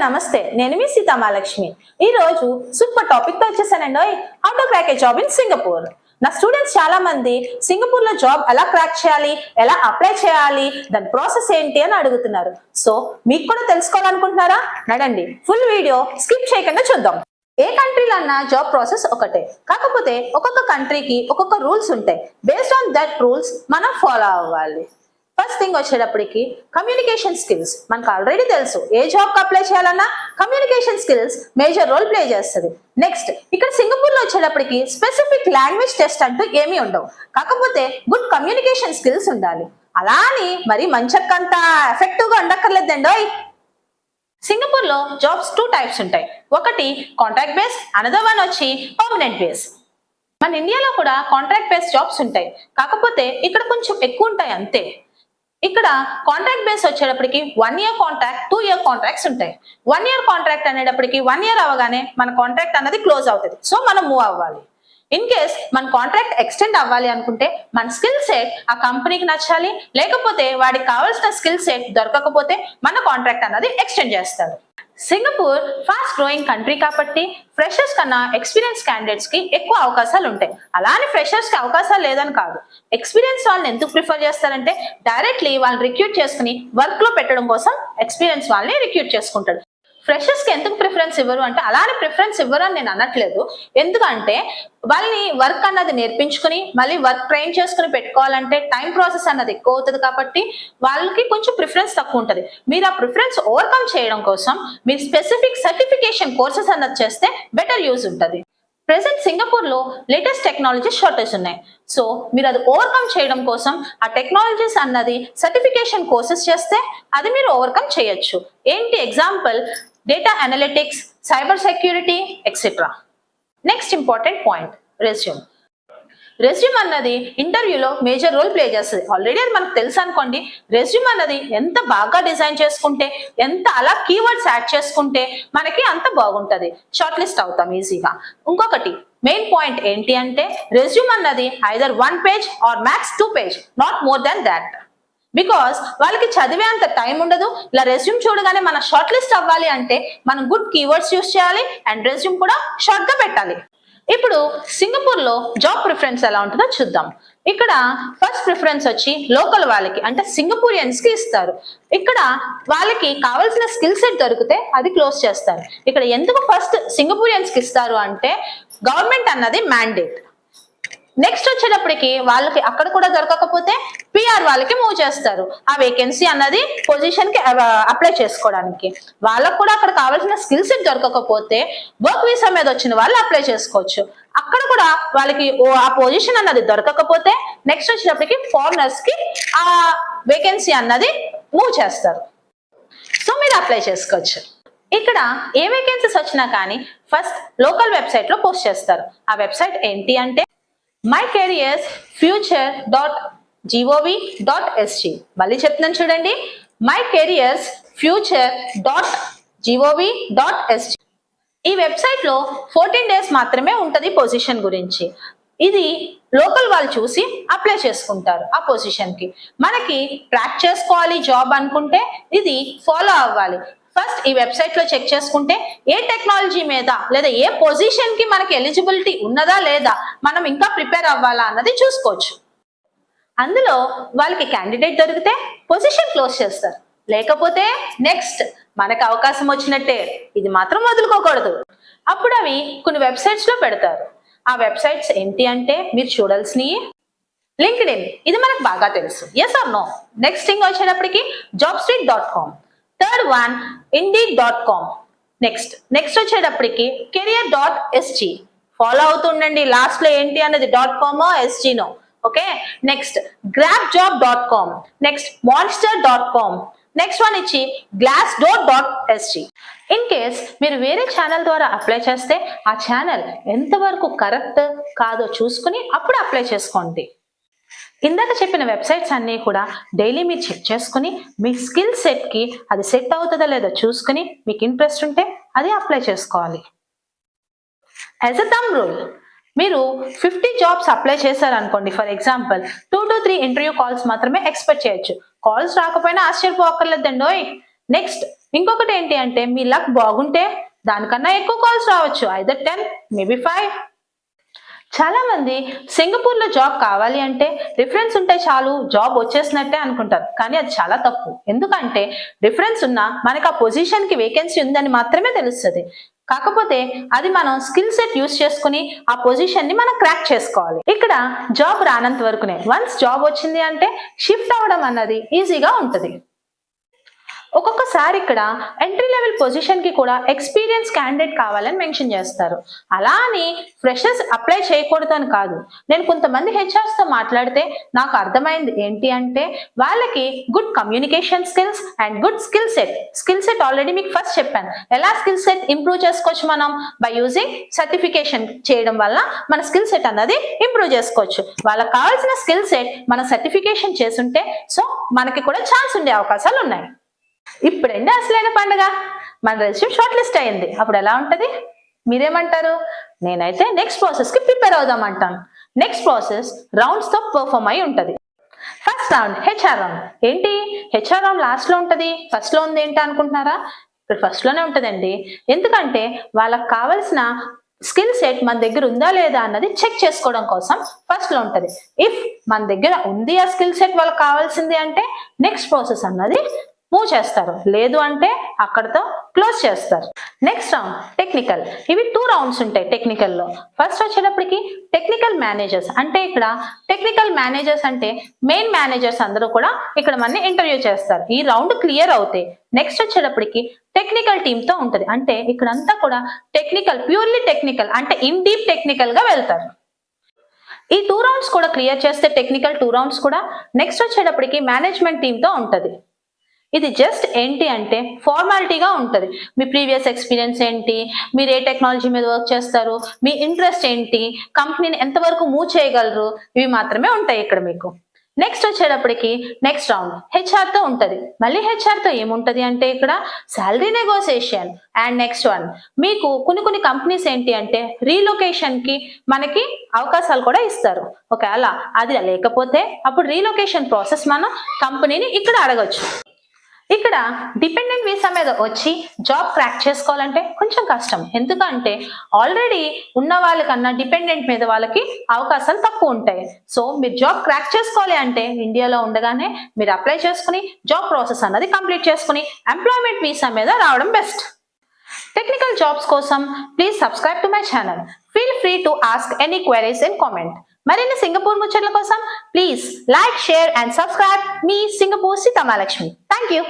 నమస్తే నేను మీ సీతామహాలక్ష్మి ఈ రోజు సూపర్ టాపిక్ తో వచ్చేసానండి how to crack A job in Singapore నా స్టూడెంట్స్ చాలా మంది సింగపూర్ లో జాబ్ ఎలా క్రాక్ చేయాలి ఎలా అప్లై చేయాలి దాని ప్రాసెస్ ఏంటి అని అడుగుతున్నారు సో మీకు కూడా తెలుసుకోవాలనుకుంటున్నారా నడండి ఫుల్ వీడియో స్కిప్ చేయకుండా చూద్దాం ఏ కంట్రీలో అన్నా జాబ్ ప్రాసెస్ ఒకటే కాకపోతే ఒక్కొక్క కంట్రీకి ఒక్కొక్క రూల్స్ ఉంటాయి బేస్డ్ ఆన్ దట్ రూల్స్ మనం ఫాలో అవ్వాలి ఫస్ట్ థింగ్ వచ్చేటప్పటికి కమ్యూనికేషన్ స్కిల్స్ మనకు ఆల్రెడీ తెలుసు ఏ జాబ్ కి అప్లై చేయాలన్నా communication skills major role play చేస్తుంది నెక్స్ట్ ఇక్కడ సింగపూర్ లో వచ్చేటప్పటికి స్పెసిఫిక్ లాంగ్వేజ్ టెస్ట్ అంటూ ఏమీ ఉండవు కాకపోతే గుడ్ కమ్యూనికేషన్ స్కిల్స్ ఉండాలి అలా అని మరి మంచక్కంతా ఎఫెక్టివ్ గా ఉండక్కర్లేదండి సింగపూర్ లో జాబ్స్ 2 టైప్స్ ఉంటాయి ఒకటి కాంట్రాక్ట్ బేస్ అనదర్ వన్ వచ్చి పర్మనెంట్ బేస్ మన ఇండియాలో కూడా కాంట్రాక్ట్ బేస్ జాబ్స్ ఉంటాయి కాకపోతే ఇక్కడ కొంచెం ఎక్కువ ఉంటాయి అంతే ఇక్కడ కాంట్రాక్ట్ బేస్ వచ్చేటప్పటికి 1 ఇయర్ కాంట్రాక్ట్ 2 ఇయర్ కాంట్రాక్ట్స్ ఉంటాయి 1 ఇయర్ కాంట్రాక్ట్ అనేటప్పటికి 1 ఇయర్ అవగానే మన కాంట్రాక్ట్ అన్నది క్లోజ్ అవుతుంది సో మనం మూవ్ అవ్వాలి ఇన్ కేస్ మన కాంట్రాక్ట్ ఎక్స్టెండ్ అవ్వాలి అనుకుంటే మన స్కిల్ సెట్ ఆ కంపెనీకి నచ్చాలి లేకపోతే వాడికి కావాల్సిన స్కిల్ సెట్ దొరకకపోతే మన కాంట్రాక్ట్ అన్నది ఎక్స్టెండ్ చేస్తారు సింగపూర్ ఫాస్ట్ గ్రోయింగ్ కంట్రీ కాబట్టి ఫ్రెషర్స్ కన్నా ఎక్స్పీరియన్స్ క్యాండిడేట్స్ కి ఎక్కువ అవకాశాలు ఉంటాయి అలానే ఫ్రెషర్స్ కి అవకాశాలు లేదని కాదు ఎక్స్పీరియన్స్ వాళ్ళని ఎందుకు ప్రిఫర్ చేస్తారంటే డైరెక్ట్లీ వాళ్ళని రిక్రూట్ చేసుకుని వర్క్ లో పెట్టడం కోసం ఎక్స్పీరియన్స్ వాళ్ళని రిక్రూట్ చేసుకుంటాడు ఫ్రెషర్స్ కి ఎందుకు ప్రిఫరెన్స్ ఇవ్వరు అంటే అలానే ప్రిఫరెన్స్ ఇవ్వరు అని నేను అనట్లేదు ఎందుకంటే వాళ్ళని వర్క్ అన్నది నేర్పించుకుని మళ్ళీ వర్క్ ట్రైన్ చేసుకుని పెట్టుకోవాలంటే టైం ప్రాసెస్ అన్నది ఎక్కువ అవుతుంది కాబట్టి వాళ్ళకి కొంచెం ప్రిఫరెన్స్ తక్కువ ఉంటుంది మీరు ఆ ప్రిఫరెన్స్ ఓవర్కమ్ చేయడం కోసం మీరు స్పెసిఫిక్ సర్టిఫికేషన్ కోర్సెస్ అన్నది చేస్తే బెటర్ యూజ్ ఉంటుంది ప్రెసెంట్ సింగపూర్ లో లేటెస్ట్ టెక్నాలజీస్ షార్టేజ్ ఉన్నాయి సో మీరు అది ఓవర్కమ్ చేయడం కోసం ఆ టెక్నాలజీస్ అన్నది సర్టిఫికేషన్ కోర్సెస్ చేస్తే అది మీరు ఓవర్కమ్ చేయొచ్చు ఏంటి example data analytics cyber security etcetera next important point resume అన్నది ఇంటర్వ్యూలో మేజర్ రోల్ ప్లే చేస్తుంది ఆల్రెడీ అది మనకు తెలుసు అనుకోండి రెజ్యూమ్ అన్నది ఎంత బాగా డిజైన్ చేసుకుంటే ఎంత అలా కీవర్డ్స్ యాడ్ చేసుకుంటే మనకి అంత బాగుంటది షార్ట్ లిస్ట్ అవుతాం ఈజీగా ఇంకొకటి మెయిన్ పాయింట్ ఏంటి అంటే రెజ్యూమ్ అన్నది either 1 page or max 2 page not more than that because వాళ్ళకి చదివే అంత టైం ఉండదు ఇలా రెజ్యూమ్ చూడగానే మన షార్ట్ లిస్ట్ అవ్వాలి అంటే మనం గుడ్ కీవర్డ్స్ యూస్ చేయాలి అండ్ రెజ్యూమ్ కూడా షార్ట్ గా పెట్టాలి ఇప్పుడు సింగపూర్ లో జాబ్ ప్రిఫరెన్స్ ఎలా ఉంటుందో చూద్దాం ఇక్కడ ఫస్ట్ ప్రిఫరెన్స్ వచ్చి లోకల్ వాళ్ళకి అంటే సింగపూరియన్స్ కి ఇస్తారు ఇక్కడ వాళ్ళకి కావాల్సిన స్కిల్ సెట్ దొరికితే అది క్లోజ్ చేస్తారు ఇక్కడ ఎందుకు ఫస్ట్ సింగపూరియన్స్ కి ఇస్తారు అంటే గవర్నమెంట్ అన్నది మ్యాండేట్ నెక్స్ట్ వచ్చేటప్పటికి వాళ్ళకి అక్కడ కూడా దొరకకపోతే పిఆర్ వాళ్ళకి మూవ్ చేస్తారు ఆ వేకెన్సీ అన్నది పొజిషన్ కి అప్లై చేసుకోవడానికి వాళ్ళకు కూడా అక్కడ కావాల్సిన స్కిల్ సెట్ దొరకకపోతే వర్క్ వీసా మీద వచ్చిన వాళ్ళు అప్లై చేసుకోవచ్చు అక్కడ కూడా వాళ్ళకి ఆ పొజిషన్ అన్నది దొరకకపోతే నెక్స్ట్ వచ్చేటప్పటికి ఫారినర్స్ కి ఆ వేకెన్సీ అన్నది మూవ్ చేస్తారు సో మీరు అప్లై చేసుకోవచ్చు ఇక్కడ ఏ వేకెన్సీస్ వచ్చినా కానీ ఫస్ట్ లోకల్ వెబ్సైట్ లో పోస్ట్ చేస్తారు ఆ వెబ్సైట్ ఏంటి అంటే mycareersfuture.gov.sg మళ్ళీ చెప్తున్నాను చూడండి mycareersfuture.gov.sg ఈ వెబ్సైట్ లో 14 డేస్ మాత్రమే ఉంటది పొజిషన్ గురించి ఇది లోకల్ వాళ్ళు చూసి అప్లై చేసుకుంటారు ఆ పొజిషన్ కి మనకి ట్రాక్ చేసుకోవాలి జాబ్ అనుకుంటే ఇది ఫాలో అవ్వాలి ఫస్ట్ ఈ వెబ్సైట్ లో చెక్ చేసుకుంటే ఏ టెక్నాలజీ మీద లేదా ఏ పొజిషన్ కి మనకి ఎలిజిబిలిటీ ఉన్నదా లేదా మనం ఇంకా ప్రిపేర్ అవ్వాలా అన్నది చూసుకోవచ్చు అందులో వాళ్ళకి క్యాండిడేట్ దొరికితే పొజిషన్ క్లోజ్ చేస్తారు లేకపోతే నెక్స్ట్ మనకు అవకాశం వచ్చినట్టే ఇది మాత్రం వదులుకోకూడదు అప్పుడు అవి కొన్ని వెబ్సైట్స్ లో పెడతారు ఆ వెబ్సైట్స్ ఏంటి అంటే మీరు చూడాల్సినవి లింక్డ్ఇన్ ఇది మనకు బాగా తెలుసు yes or no next thing వచ్చేటప్పటికి jobstreet.com third one indeed.com next వచ్చేటప్పటికి career.sg ఫాలో అవుతుండండి లాస్ట్ లో ఏంటి అనేది .com SG no okay next grabjob.com next monster.com next one ఇచ్చి glassdoor.sg ఇన్ కేస్ మీరు వేరే ఛానల్ ద్వారా అప్లై చేస్తే ఆ ఛానల్ ఎంతవరకు కరెక్ట్ కాదో చూసుకుని అప్పుడు అప్లై చేసుకోండి ఇందాక చెప్పిన వెబ్సైట్స్ అన్ని కూడా డైలీ మీరు చెక్ చేసుకుని మీ స్కిల్ సెట్ కి అది సెట్ అవుతుందో లేదో చూసుకుని మీకు ఇంట్రెస్ట్ ఉంటే అది అప్లై చేసుకోవాలి యాజ్ అ థంబ్ రూల్ మీరు 50 జాబ్స్ అప్లై చేశారనుకోండి for example 2 to 3 interview calls మాత్రమే ఎక్స్పెక్ట్ చేయొచ్చు కాల్స్ రాకపోయినా ఆశ్చర్యపోక్కర్లేదండి నెక్స్ట్ ఇంకొకటి ఏంటి అంటే మీ లక్ బాగుంటే దానికన్నా ఎక్కువ కాల్స్ రావచ్చు, ఐదర్ 10 మేబీ 5. చాలా మంది సింగపూర్ లో జాబ్ కావాలి అంటే రిఫరెన్స్ ఉంటే చాలు జాబ్ వచ్చేసినట్టే అనుకుంటారు, కానీ అది చాలా తప్పు. ఎందుకంటే రిఫరెన్స్ ఉన్నా మనకు ఆ పొజిషన్ కి వేకెన్సీ ఉందని మాత్రమే తెలుస్తుంది. కాకపోతే అది మనం స్కిల్ సెట్ యూస్ చేసుకుని ఆ పొజిషన్ ని మనం క్రాక్ చేసుకోవాలి. ఇక్కడ జాబ్ రానంత వరకునే, వన్స్ జాబ్ వచ్చింది అంటే షిఫ్ట్ అవ్వడం అన్నది ఈజీగా ఉంటుంది. ఒక్కొక్కసారి ఇక్కడ ఎంట్రీ లెవెల్ పొజిషన్ కి కూడా ఎక్స్పీరియన్స్ క్యాండిడేట్ కావాలని మెన్షన్ చేస్తారు. అలా అని ఫ్రెషర్స్ అప్లై చేయకూడదు అని కాదు. నేను కొంతమంది హెచ్ఆర్స్ తో మాట్లాడితే నాకు అర్థమైంది ఏంటి అంటే వాళ్ళకి good communication skills and good skill set already మీకు ఫస్ట్ చెప్పాను. ఎలా స్కిల్ సెట్ ఇంప్రూవ్ చేసుకోవచ్చు మనం బై యూజింగ్ సర్టిఫికేషన్ చేయడం వల్ల మన స్కిల్ సెట్ అన్నది ఇంప్రూవ్ చేసుకోవచ్చు. వాళ్ళకి కావాల్సిన స్కిల్ సెట్ మన సర్టిఫికేషన్ చేసుంటే సో మనకి కూడా ఛాన్స్ ఉండే అవకాశాలు ఉన్నాయి. ఇప్పుడండి అసలైన పండుగ, మన రెజ్యూమ్ షార్ట్ లిస్ట్ అయింది. అప్పుడు ఎలా ఉంటది మీరేమంటారు? నేనైతే నెక్స్ట్ ప్రాసెస్ కి ప్రిపేర్ అవుదాం అంటాను. నెక్స్ట్ ప్రాసెస్ రౌండ్స్ తో పర్ఫార్మ్ అయి ఉంటది. First round HR round. ఏంటి హెచ్ఆర్ రౌండ్ లాస్ట్ లో ఉంటది, ఫస్ట్ లో ఉంది ఏంటి అనుకుంటున్నారా? ఇక్కడ ఫస్ట్ లోనే ఉంటదండి. ఎందుకంటే వాళ్ళకి కావాల్సిన స్కిల్ సెట్ మన దగ్గర ఉందా లేదా అన్నది చెక్ చేసుకోవడం కోసం ఫస్ట్ లో ఉంటది. ఇఫ్ మన దగ్గర ఉంది ఆ స్కిల్ సెట్ వాళ్ళకి కావాల్సింది అంటే నెక్స్ట్ ప్రాసెస్ అన్నది మూవ్ చేస్తారు, లేదు అంటే అక్కడతో క్లోజ్ చేస్తారు. Next round technical. ఇవి 2 రౌండ్స్ ఉంటాయి టెక్నికల్ లో. ఫస్ట్ వచ్చేటప్పటికి టెక్నికల్ మేనేజర్స్, అంటే ఇక్కడ టెక్నికల్ మేనేజర్స్ అంటే మెయిన్ మేనేజర్స్ అందరూ కూడా ఇక్కడ మనని ఇంటర్వ్యూ చేస్తారు. ఈ రౌండ్ క్లియర్ అవుతాయి. నెక్స్ట్ వచ్చేటప్పటికి టెక్నికల్ టీమ్ తో ఉంటది, అంటే ఇక్కడంతా కూడా టెక్నికల్, ప్యూర్లీ టెక్నికల్, అంటే ఇన్ డీప్ టెక్నికల్ గా వెళ్తారు. ఈ 2 రౌండ్స్ కూడా క్లియర్ చేస్తే టెక్నికల్ 2 రౌండ్స్ కూడా నెక్స్ట్ వచ్చేటప్పటికి మేనేజ్మెంట్ టీమ్ తో ఉంటది. ఇది జస్ట్ ఏంటి అంటే ఫార్మాలిటీగా ఉంటుంది. మీ ప్రీవియస్ ఎక్స్పీరియన్స్ ఏంటి, మీరు ఏ టెక్నాలజీ మీద వర్క్ చేస్తారు, మీ ఇంట్రెస్ట్ ఏంటి, కంపెనీని ఎంతవరకు మూవ్ చేయగలరు, ఇవి మాత్రమే ఉంటాయి ఇక్కడ మీకు. నెక్స్ట్ వచ్చేటప్పటికి నెక్స్ట్ రౌండ్ హెచ్ఆర్ తో ఉంటది. మళ్ళీ హెచ్ఆర్ తో ఏముంటది అంటే ఇక్కడ salary negotiation. And next one మీకు కొన్ని కంపెనీస్ ఏంటి అంటే రీలొకేషన్ కి మనకి అవకాశాలు కూడా ఇస్తారు. ఒకవేళ అది లేకపోతే అప్పుడు రీలొకేషన్ ప్రాసెస్ మనం కంపెనీని ఇక్కడ అడగొచ్చు. ఇక్కడ డిపెండెంట్ వీసా మీద వచ్చి జాబ్ క్రాక్ చేసుకోవాలంటే కొంచెం కష్టం. ఎందుకంటే ఆల్రెడీ ఉన్న వాళ్ళకన్నా డిపెండెంట్ మీద వాళ్ళకి అవకాశాలు తక్కువ ఉంటాయి. సో మీరు జాబ్ క్రాక్ చేసుకోవాలి అంటే ఇండియాలో ఉండగానే మీరు అప్లై చేసుకుని జాబ్ ప్రాసెస్ అన్నది కంప్లీట్ చేసుకుని ఎంప్లాయ్మెంట్ వీసా మీద రావడం బెస్ట్. టెక్నికల్ జాబ్స్ కోసం please subscribe to my channel. Feel free to ask any queries in comment. మరిన్ని సింగపూర్ ముచ్చట్ల కోసం please like, share and subscribe me Singapore Seethamalakshmi. Thank you.